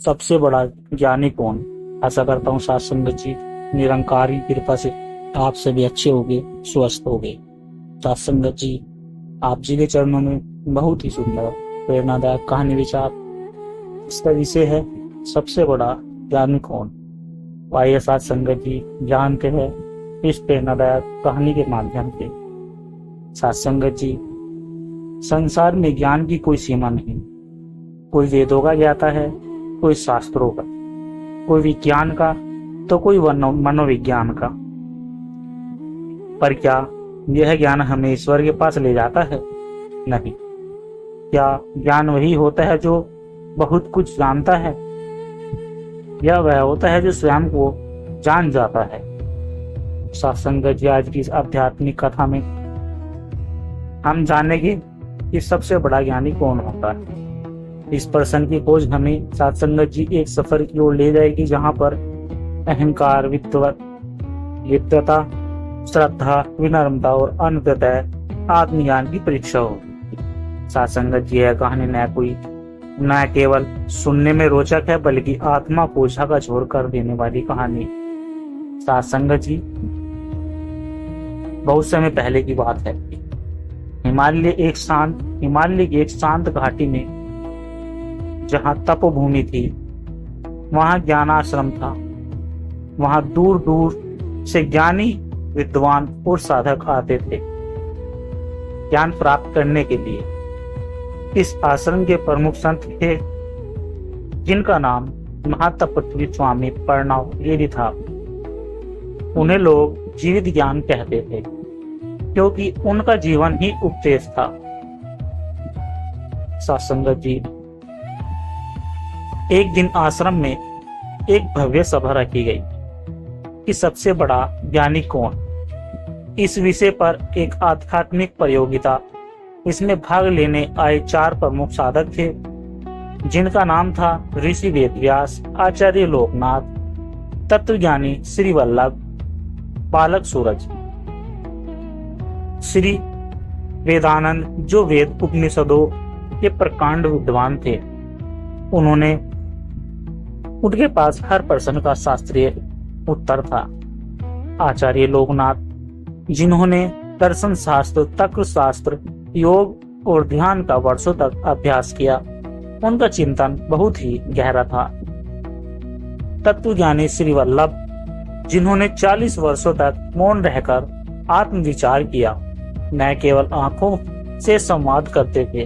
सबसे बड़ा ज्ञानी कौन? आशा करता हूँ साथ संगत जी निरंकारी कृपा से आप सभी अच्छे होंगे, स्वस्थ होंगे। साथ संगत जी, आप जी के चरणों में बहुत ही सुंदर प्रेरणादायक कहानी विचार। इसका विषय है सबसे बड़ा ज्ञानी कौन। आइए साथ संगत जी जानते हैं इस प्रेरणादायक कहानी के माध्यम से। साथ संगत जी, संसार में ज्ञान की कोई सीमा नहीं। कोई वेदों का ज्ञाता है, कोई शास्त्रों का, कोई विज्ञान का तो कोई मनोविज्ञान का। पर क्या यह ज्ञान हमें ईश्वर के पास ले जाता है? नहीं। क्या ज्ञान वही होता है जो बहुत कुछ जानता है, या वह होता है जो स्वयं को जान जाता है? सत्संग जी, आज की इस आध्यात्मिक कथा में हम जानेंगे कि सबसे बड़ा ज्ञानी कौन होता है। इस प्रश्न की खोज हमें सत्संग जी एक सफर की ओर ले जाएगी, जहां पर अहंकार, वित्तता, श्रद्धा, विनम्रता और अंततः आत्मज्ञान की परीक्षा होगी। सत्संग जी, यह कहानी न केवल सुनने में रोचक है, बल्कि आत्मा को झकझोर कर देने वाली कहानी। सत्संग जी, बहुत समय पहले की बात है। हिमालय की एक शांत घाटी में, जहां तपोभूमि थी, वहां ज्ञानाश्रम था। वहां दूर दूर से ज्ञानी, विद्वान और साधक आते थे ज्ञान प्राप्त करने के लिए। इस आश्रम के प्रमुख संत थे, जिनका नाम महातपस्वी स्वामी प्रणव गिरी था। उन्हें लोग जीवित ज्ञान कहते थे, क्योंकि उनका जीवन ही उपदेश था। सत्संगत जी, एक दिन आश्रम में एक भव्य सभा रखी गई कि सबसे बड़ा ज्ञानी कौन। इस विषय पर एक आध्यात्मिक प्रतियोगिता। इसमें भाग लेने आए 4 प्रमुख साधक थे, जिनका नाम था ऋषि वेदव्यास, आचार्य लोकनाथ, तत्वज्ञानी श्री वल्लभ, बालक सूरज। श्री वेदानंद, जो वेद उपनिषदों के प्रकांड विद्वान थे, उनके पास हर प्रश्न का शास्त्रीय उत्तर था। आचार्य लोकनाथ, जिन्होंने दर्शन शास्त्र, तर्क शास्त्र, योग और ध्यान का वर्षों तक अभ्यास किया, उनका चिंतन बहुत ही गहरा था। तत्वज्ञानी श्री वल्लभ, जिन्होंने 40 वर्षों तक मौन रहकर आत्मविचार किया, न केवल आंखों से संवाद करते थे।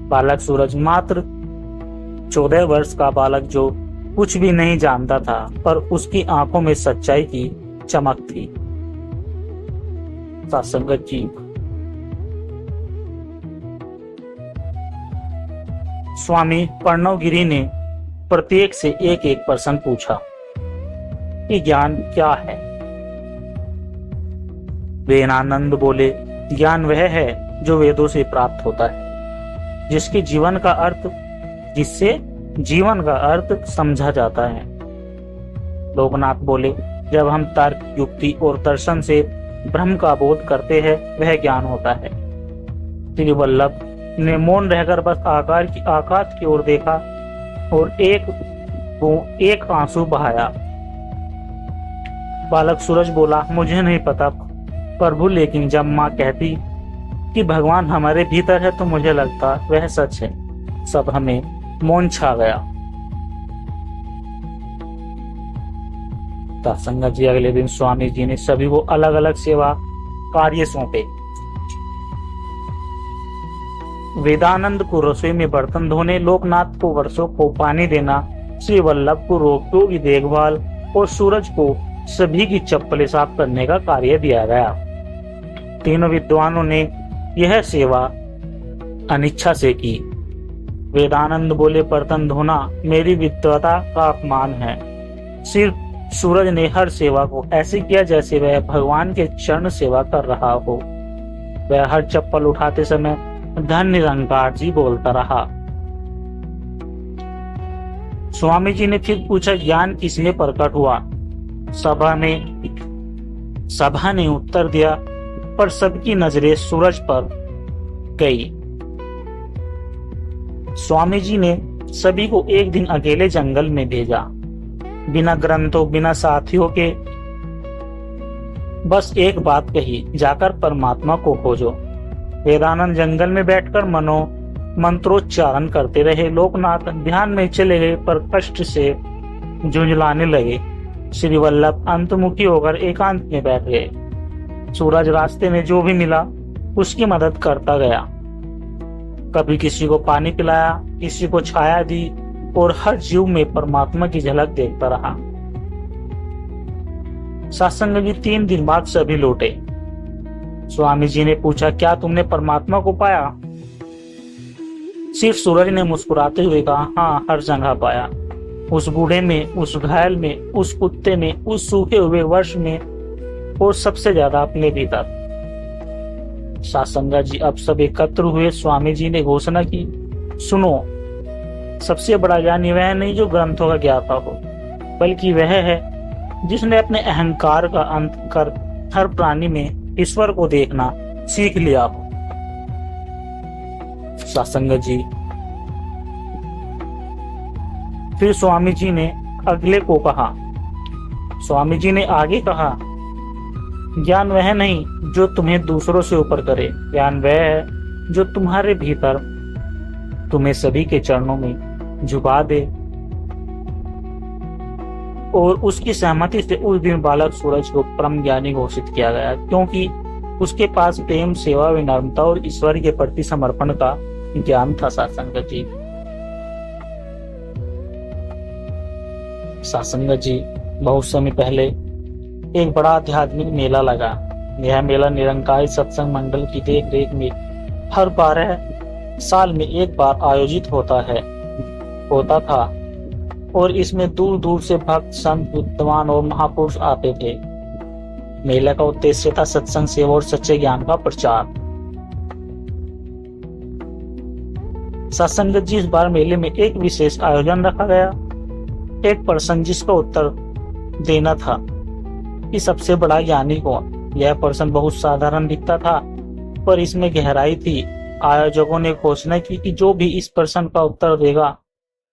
बालक सूरज, मात्र 14 वर्ष का बालक, जो कुछ भी नहीं जानता था, पर उसकी आंखों में सच्चाई की चमक थी। सत्संगत जी, स्वामी प्रणवगिरी ने प्रत्येक से एक एक प्रश्न पूछा कि ज्ञान क्या है। वेदानंद बोले, ज्ञान वह है जो वेदों से प्राप्त होता है, जिससे जीवन का अर्थ समझा जाता है। लोकनाथ बोले, जब हम तर्क, युक्ति और दर्शन से ब्रह्म का बोध करते हैं, वह ज्ञान होता है। श्री वल्लभ ने मौन रहकर बस आकाश की ओर देखा और एक आंसू बहाया। बालक सूरज बोला, मुझे नहीं पता प्रभु, लेकिन जब माँ कहती कि भगवान हमारे भीतर है, तो मुझे लगता वह सच है। सब हमें मौन छा गया। सत्संगत जी, अगले दिन स्वामी जी ने सभी को अलग अलग सेवा कार्य सौंपे। वेदानंद को रसोई में बर्तन धोने, लोकनाथ को वर्षों को पानी देना, श्री वल्लभ को रोगियों की देखभाल और सूरज को सभी की चप्पलें साफ करने का कार्य दिया गया। तीनों विद्वानों ने यह सेवा अनिच्छा से की। वेदानंद बोले, बर्तन धोना मेरी विद्वता का अपमान है। सिर्फ सूरज ने हर सेवा को ऐसे किया जैसे वह भगवान के चरण सेवा कर रहा हो। वह हर चप्पल उठाते समय धन निरंकार जी बोलता रहा। स्वामी जी ने फिर पूछा, ज्ञान किसमें प्रकट हुआ? सभा ने उत्तर दिया, पर सबकी नजरें सूरज पर गई। स्वामी जी ने सभी को एक दिन अकेले जंगल में भेजा, बिना ग्रंथों, बिना साथियों के। बस एक बात कही, जाकर परमात्मा को खोजो। वेदानंद जंगल में बैठकर मंत्रोच्चारण करते रहे। लोकनाथ ध्यान में चले गए पर कष्ट से झुंझलाने लगे। श्री वल्लभ अंतमुखी होकर एकांत में बैठ गए। सूरज रास्ते में जो भी मिला उसकी मदद करता गया। कभी किसी को पानी पिलाया, किसी को छाया दी और हर जीव में परमात्मा की झलक देखता रहा। सत्संग में 3 दिन बाद सभी लौटे। स्वामी जी ने पूछा, क्या तुमने परमात्मा को पाया? सिर्फ सूरज ने मुस्कुराते हुए कहा, हाँ, हर जगह पाया। उस बूढ़े में, उस घायल में, उस कुत्ते में, उस सूखे हुए वर्ष में और सबसे ज्यादा अपने भीतर। सत्संगा जी अब सब एकत्र हुए। स्वामी जी ने घोषणा की, सुनो, सबसे बड़ा ज्ञानी वह नहीं जो ग्रंथों का ज्ञाता हो, बल्कि वह है जिसने अपने अहंकार का अंत कर हर प्राणी में ईश्वर को देखना सीख लिया हो। सत्संग जी। फिर स्वामी जी ने अगले को कहा, स्वामी जी ने आगे कहा, ज्ञान वह नहीं जो तुम्हें दूसरों से ऊपर करे, ज्ञान वह है जो तुम्हारे भीतर तुम्हें सभी के चरणों में झुका दे। और उसकी सहमति से उस दिन बालक सूरज को परम ज्ञानी घोषित किया गया, क्योंकि उसके पास प्रेम, सेवा, विनम्रता और ईश्वर के प्रति समर्पण का ज्ञान था। सत्संग जी। सत्संग जी, बहुत समय पहले एक बड़ा आध्यात्मिक मेला लगा। यह मेला निरंकारी सत्संग मंडल की देख रेख में हर 12 साल में एक बार आयोजित होता था और इसमें दूर दूर से भक्त, संत, विद्वान और महापुरुष आते थे। मेले का उद्देश्य था सत्संग, सेवा और सच्चे ज्ञान का प्रचार। सत्संग जी, इस बार मेले में एक विशेष आयोजन रखा गया। एक प्रश्न जिसका उत्तर देना था कि सबसे बड़ा ज्ञानी कौन। यह प्रश्न बहुत साधारण दिखता था, पर इसमें गहराई थी। आयोजकों ने घोषणा की कि जो भी इस प्रश्न का उत्तर देगा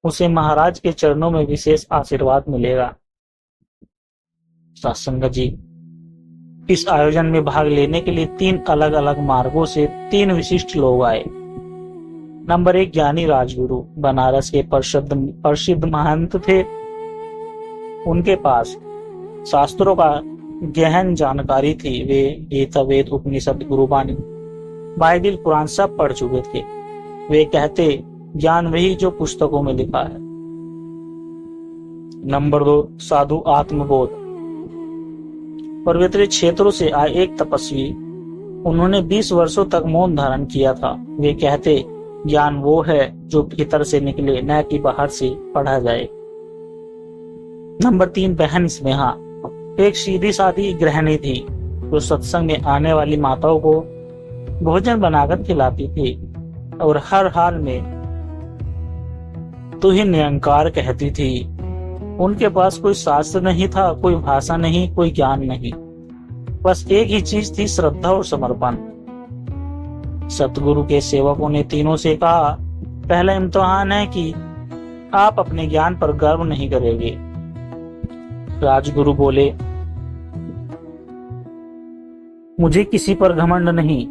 उसे महाराज के चरणों में विशेष आशीर्वाद मिलेगा। सत्संग जी, इस आयोजन में भाग लेने के लिए 3 अलग अलग मार्गों से 3 विशिष्ट लोग आए। नंबर 1, ज्ञानी राजगुरु बनारस के प्रसिद्ध महंत थे। उनके पास शास्त्रों का गहन जानकारी थी। वे गीता, वेद, उपनिषद, गुरुबानी, बाइबिल, कुरान सब पढ़ चुके थे। वे कहते, ज्ञान वही जो पुस्तकों में लिखा है। नंबर 2, साधु आत्मबोध पर्वतीय क्षेत्रों से आए एक तपस्वी। उन्होंने 20 वर्षों तक मौन धारण किया था। वे कहते, ज्ञान वो है जो भीतर से निकले, न कि बाहर से पढ़ा जाए। नंबर 3, बहन स्नेहा एक सीधी सादी गृहिणी थी जो सत्संग में आने वाली माताओं को भोजन बनाकर खिलाती थी और हर हाल में तू ही निरंकार कहती थी। उनके पास कोई शास्त्र नहीं था, कोई भाषा नहीं, कोई ज्ञान नहीं, बस एक ही चीज थी, श्रद्धा और समर्पण। सतगुरु के सेवकों ने तीनों से कहा, पहला इम्तिहान है कि आप अपने ज्ञान पर गर्व नहीं करेंगे। राजगुरु बोले, मुझे किसी पर घमंड नहीं,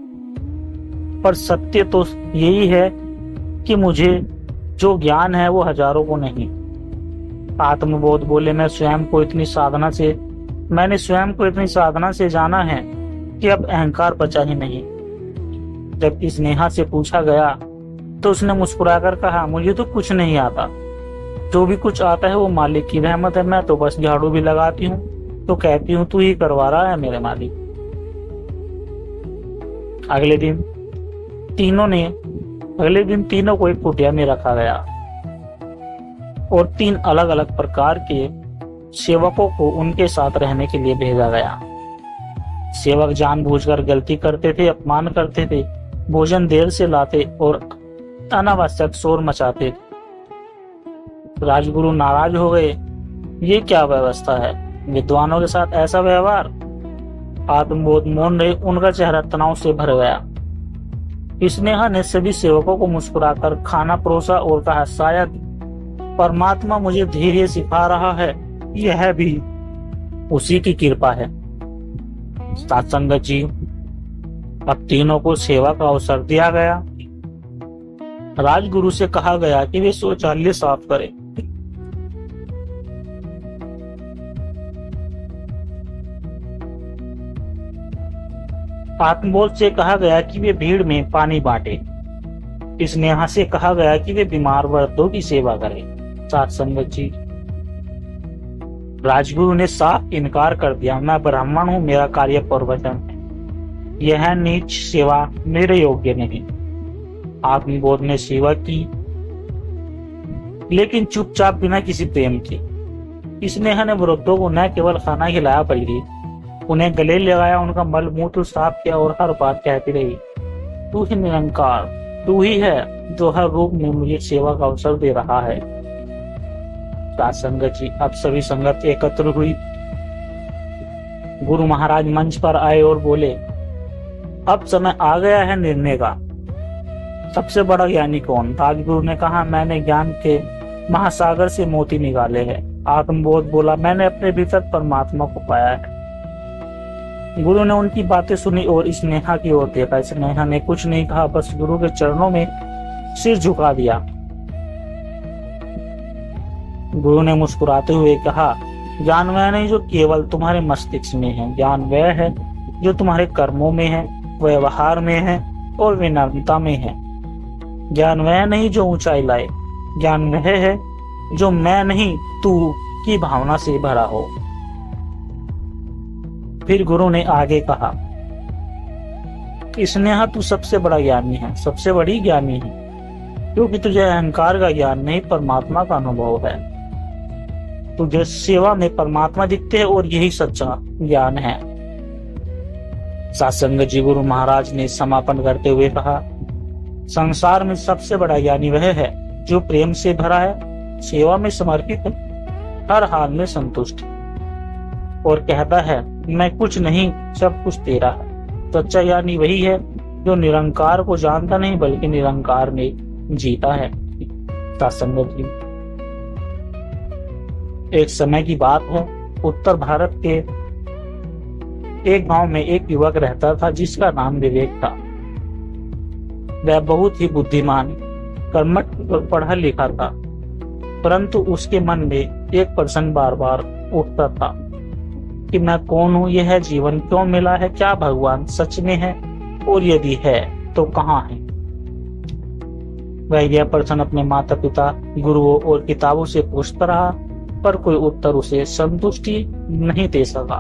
पर सत्य तो यही है कि मुझे जो ज्ञान है वो हजारों को नहीं। आत्मबोध बोले, मैंने स्वयं को इतनी साधना से जाना है कि अब अहंकार बचा ही नहीं। जब स्नेहा से पूछा गया तो उसने मुस्कुराकर कहा, मुझे तो कुछ नहीं आता, जो भी कुछ आता है वो मालिक की रहमत है, मैं तो बस झाड़ू भी लगाती हूँ तो कहती हूँ तू ही करवा रहा है मेरे मालिक। अगले दिन तीनों को एक कुटिया में रखा गया और 3 अलग अलग प्रकार के सेवकों को उनके साथ रहने के लिए भेजा गया। सेवक जानबूझकर गलती करते थे, अपमान करते थे, भोजन देर से लाते और अनावश्यक शोर मचाते थे। राजगुरु नाराज हो गए, ये क्या व्यवस्था है, विद्वानों के साथ ऐसा व्यवहार। आत्मबोध मौन रहे, उनका चेहरा तनाव से भर गया। स्नेहा ने सभी सेवकों को मुस्कुराकर खाना परोसा और कहा, शायद परमात्मा मुझे धैर्य सिखा रहा है, यह भी उसी की कृपा है। सत्संग जी, अब तीनों को सेवा का अवसर दिया गया। राजगुरु से कहा गया कि वे शौचालय साफ करें। आत्मबोध से कहा गया कि वे भीड़ में पानी बांटे। स्नेहा से कहा गया कि वे बीमार वृद्धों की सेवा करें। सत्संग जी, राजगुरु ने साफ इनकार कर दिया, मैं ब्राह्मण हूं, मेरा कार्य प्रवचन है, यह नीच सेवा मेरे योग्य नहीं। आत्मबोध ने सेवा की, लेकिन चुपचाप, बिना किसी प्रेम के। स्नेहा ने वृद्धों को न केवल खाना खिलाया बल्कि उन्हें गले लगाया, उनका मल मूत्र साफ किया और हर बात कहती रही, तू ही निरंकार, तू ही है जो हर रूप में मुझे सेवा का अवसर दे रहा है। सत्संग जी, अब सभी संगत एकत्र हुई। गुरु महाराज मंच पर आए और बोले, अब समय आ गया है निर्णय का, सबसे बड़ा ज्ञानी कौन? राजगुरु ने कहा, मैंने ज्ञान के महासागर से मोती निकाले हैं। आत्मबोध बोला, मैंने अपने भीतर परमात्मा को पाया है। गुरु ने उनकी बातें सुनी और स्नेहा की ओर देखा। स्नेहा ने कुछ नहीं कहा, बस गुरु के चरणों में सिर झुका दिया। गुरु ने मुस्कुराते हुए कहा, ज्ञान वह नहीं जो केवल तुम्हारे मस्तिष्क में है, ज्ञान वह है जो तुम्हारे कर्मों में है, व्यवहार में है और विनम्रता में है। ज्ञान वह नहीं जो ऊंचाई लाए, ज्ञान वह है जो मैं नहीं तू की भावना से भरा हो। फिर गुरु ने आगे कहा, स्नेहा तू सबसे बड़ा ज्ञानी है, सबसे बड़ी ज्ञानी है, क्योंकि तुझे अहंकार का ज्ञान नहीं, परमात्मा का अनुभव है। तुझे सेवा में परमात्मा दिखते हैं और यही सच्चा ज्ञान है। सत्संग जी, गुरु महाराज ने समापन करते हुए कहा, संसार में सबसे बड़ा ज्ञानी वह है जो प्रेम से भरा है, सेवा में समर्पित है, हर हाल में संतुष्ट है और कहता है, मैं कुछ नहीं, सब कुछ तेरा है। सच्चा ज्ञानी वही है जो निरंकार को जानता नहीं बल्कि निरंकार में जीता है। सत्संग जी, एक समय की बात है, उत्तर भारत के एक गांव में एक युवक रहता था जिसका नाम विवेक था। वह बहुत ही बुद्धिमान, कर्मठ और पढ़ा लिखा था, परंतु उसके मन में एक प्रश्न बार बार उठता था कि मैं कौन हूँ, यह जीवन क्यों मिला है, क्या भगवान सच में है और यदि है तो कहाँ है। वह यह प्रश्न अपने माता पिता, गुरुओं और किताबों से पूछता रहा, पर कोई उत्तर उसे संतुष्टि नहीं दे सका।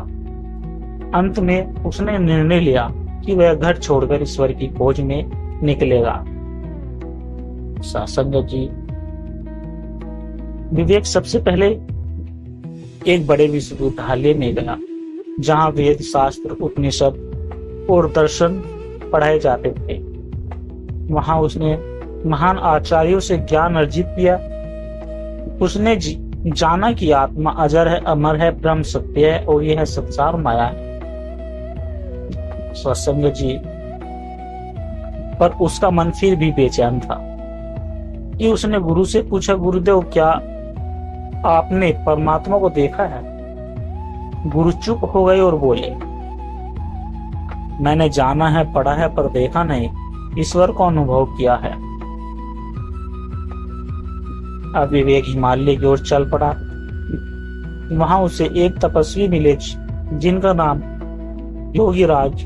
अंत में उसने निर्णय लिया कि वह घर छोड़कर ईश्वर की खोज में निकलेगा। सत्संग जी, विवेक सबसे पहले एक बड़े विश्वविद्यालय में गया जहां वेद, शास्त्र, उपनिषद और दर्शन पढ़ाए जाते थे। वहां उसने महान आचार्यों से ज्ञान अर्जित किया। उसने जाना कि आत्मा अजर है, अमर है, ब्रह्म सत्य है और यह संसार माया है। सत्संग जी, पर उसका मन फिर भी बेचैन था कि उसने गुरु से पूछा, गुरुदेव क्या आपने परमात्मा को देखा है? गुरु चुप हो गए और बोले, मैंने जाना है, पढ़ा है, पर देखा नहीं, ईश्वर को अनुभव किया है। अब विवेक हिमालय की ओर चल पड़ा। वहां उसे एक तपस्वी मिले जिनका नाम योगीराज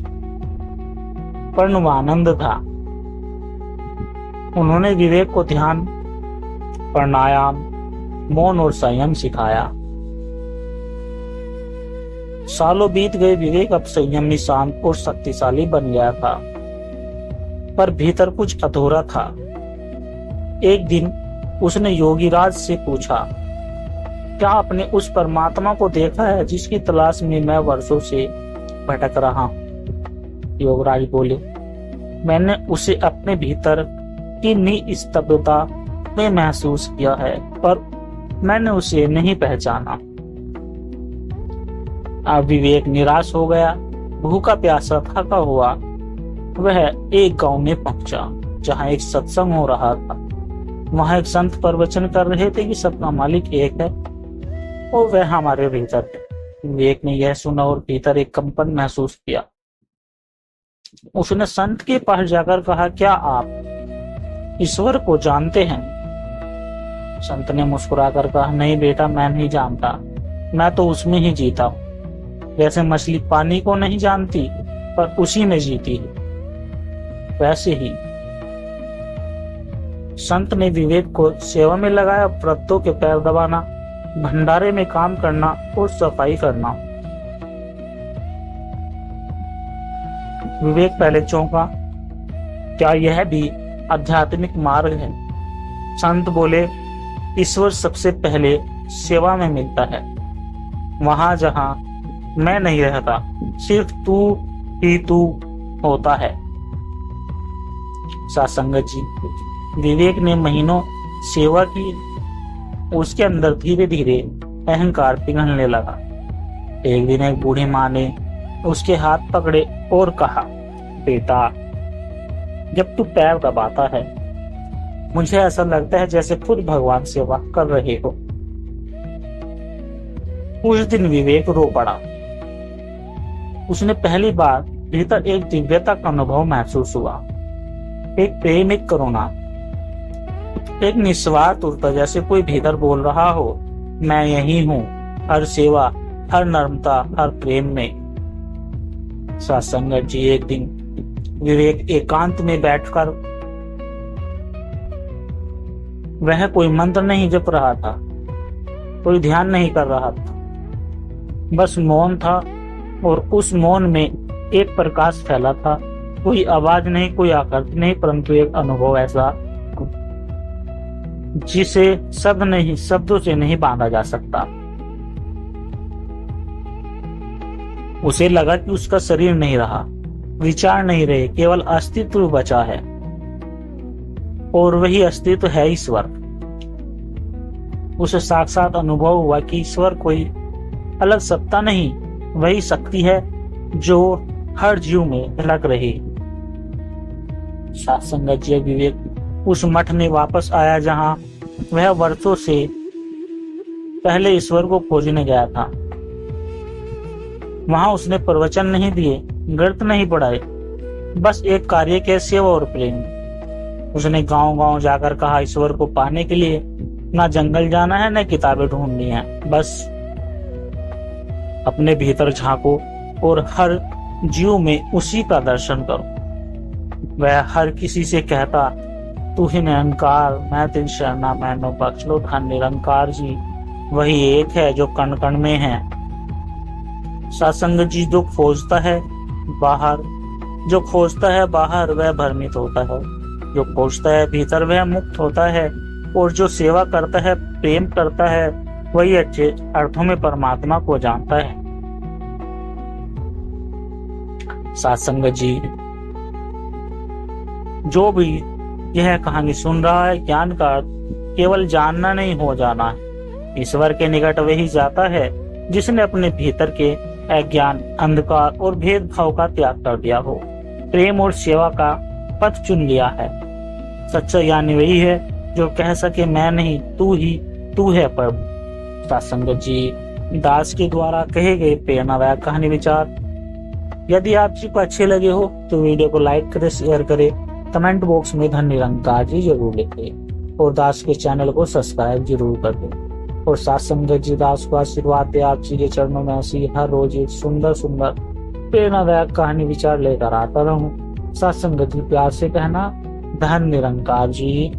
प्रणवानंद था। उन्होंने विवेक को ध्यान, प्राणायाम, मौन और संयम सिखाया। सालों बीत गए, विवेक अब संयमी, शांत और शक्तिशाली बन गया था, पर भीतर कुछ अधूरा था। एक दिन उसने योगीराज से पूछा, क्या आपने उस परमात्मा को देखा है जिसकी तलाश में मैं वर्षों से भटक रहा हूँ? योगीराज बोले, मैंने उसे अपने भीतर की निस्तब्धता में महसूस किया है, पर मैंने उसे नहीं पहचाना। अब विवेक निराश हो गया, भूखा प्यासा थका हुआ वह एक गांव में पहुंचा जहां एक सत्संग हो रहा था। वहां एक संत प्रवचन कर रहे थे कि सबका मालिक एक है और वह हमारे भीतर है। विवेक ने यह सुना और भीतर एक कंपन महसूस किया। उसने संत के पास जाकर कहा, क्या आप ईश्वर को जानते हैं? संत ने मुस्कुराकर कहा, नहीं बेटा, मैं नहीं जानता, मैं तो उसमें ही जीता हूं। जैसे मछली पानी को नहीं जानती पर उसी में जीती है, वैसे ही संत ने विवेक को सेवा में लगाया। व्रतों के पैर दबाना, भंडारे में काम करना और सफाई करना। विवेक पहले चौंका, क्या यह भी आध्यात्मिक मार्ग है? संत बोले, ईश्वर सबसे पहले सेवा में मिलता है, वहां जहां मैं नहीं रहता, सिर्फ तू ही तू होता है। सत्संगत जी, विवेक ने महीनों सेवा की, उसके अंदर धीरे धीरे अहंकार पिघलने लगा। एक दिन एक बूढ़ी माँ ने उसके हाथ पकड़े और कहा, बेटा, जब तू पैर दबाता है मुझे ऐसा लगता है जैसे खुद भगवान सेवा कर रहे हो। उस दिन विवेक रो पड़ा। उसने पहली बार भीतर एक दिव्यता का अनुभव महसूस हुआ, एक प्रेम, एक करुणा, एक निस्वार्थ उत्तर, जैसे कोई भीतर बोल रहा हो, मैं यही हूँ, हर सेवा, हर नर्मता, हर प्रेम में। सत्संगत जी, एक दिन विवेक एकांत में बैठकर, वह कोई मंत्र नहीं जप रहा था, कोई ध्यान नहीं कर रहा था, बस मौन था और उस मौन में एक प्रकाश फैला था। कोई आवाज नहीं, कोई आकृति नहीं, परंतु एक अनुभव ऐसा जिसे शब्दों से नहीं बांधा जा सकता। उसे लगा कि उसका शरीर नहीं रहा, विचार नहीं रहे, केवल अस्तित्व बचा है और वही अस्तित्व है ईश्वर। उसे साक्षात अनुभव हुआ कि ईश्वर कोई अलग सत्ता नहीं, वही शक्ति है जो हर जीव में झलक रही। सत्संगत जी, विवेक उस मठ में वापस आया जहां वह वर्षों से पहले ईश्वर को खोजने गया था। वहां उसने प्रवचन नहीं दिए, ग्रंथ नहीं पढ़ाए, बस एक कार्य के सेवा और प्रेम। उसने गांव-गांव जाकर कहा, ईश्वर को पाने के लिए ना जंगल जाना है, न किताबें ढूंढनी है, बस अपने भीतर झांको और हर जीव में उसी का दर्शन करो। वह हर किसी से कहता, तू ही निरंकार, मैं तेरी शरणा, मैनो बख्श लो धन निरंकार जी, वही एक है जो कण कण में है। सत्संग जी, जो खोजता है बाहर वह भ्रमित होता है, जो खोजता है भीतर वह मुक्त होता है, और जो सेवा करता है, प्रेम करता है, वही अच्छे अर्थों में परमात्मा को जानता है। सत्संग जी, जो भी यह कहानी सुन रहा है, ज्ञान का अर्थ केवल जानना नहीं हो जाना है। ईश्वर के निकट वही जाता है जिसने अपने भीतर के अज्ञान, अंधकार और भेदभाव का त्याग कर दिया हो, प्रेम और सेवा का पथ चुन लिया है। सच्चा ज्ञानी वही है जो कह सके, मैं नहीं, तू ही तू है प्रभु। सत्संगत जी, दास के द्वारा कहे गए प्रेरणादायक कहानी विचार यदि आप जी को अच्छे लगे हो तो वीडियो को लाइक करें, शेयर करें, कमेंट बॉक्स में धन निरंकार जी जरूर लिखें और दास के चैनल को सब्सक्राइब जरूर कर दें। और सत्संगत जी, दास को आशीर्वाद दे आप जी के चरणों में ऐसी हर रोज एक सुंदर सुंदर प्रेरणादायक कहानी विचार लेकर आता रहूं। सत्संगत जी, प्यार से कहना, धन निरंकार जी।